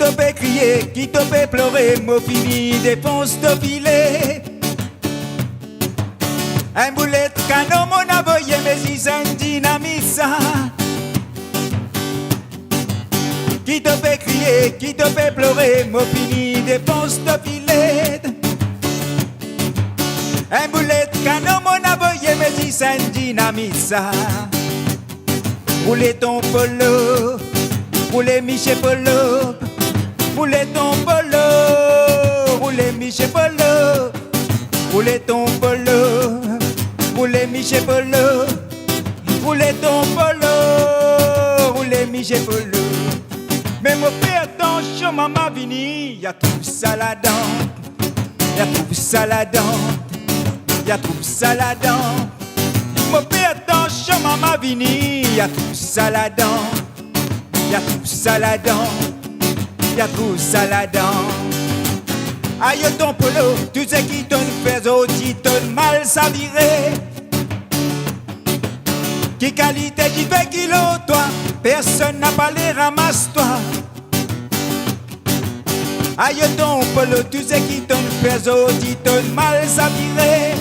te fait crier, qui te fait pleurer, mot fini, dépense de filet. Un boulet de canon, mon avoye, mais il s'en dynamite. Qui te fait crier, qui te fait pleurer, mot fini, dépense de filet. Un boulet de canon, mon avoye, mais il s'en dynamite. Roulez ton polo, roulez Michel Polo, roulez ton polo, roulez Michel Polo, roulez ton polo, roulez Michel Polo, roulez ton polo, roulez Michel Polo. Mais mon père, attention, maman vini, y'a tout ça là-dedans, y'a tout ça là-dedans, y'a tout ça là-dedans. Mon père, attention, maman vini, y'a tout ça là-dedans, y'a tout ça là-dedans, y'a tout ça là-dedans. Aïe ton polo, tu sais qui t'en fait aussi ton mal s'avirer. Qui qualité, qui fait kilo, toi, personne n'a pas les ramasse-toi. Aïe ton polo, tu sais qui t'en fait aussi ton mal s'avirer.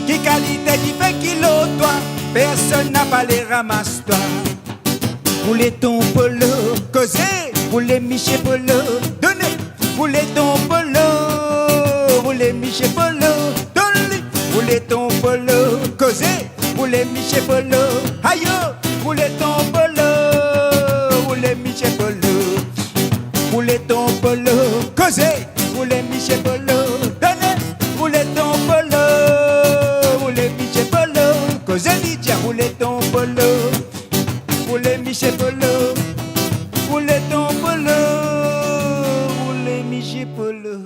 Qui qualité, qui fait kilo, toi, personne n'a pas les ramasse-toi. Roulez ton polo, causez, roulez Michel Polo, donnez, roulez ton polo, roulez Michel Polo, donnez, roulez ton polo, causez, roulez Michel Polo, aïe, roulez ton polo, roulez Michel Polo, roulez ton polo, causez, roulez Michel Polo, donnez, roulez ton polo, roulez Michel Polo, causez, Lydia, roulez ton polo. Roulez Michel Polo, roulez ton polo, roulez Michel Polo.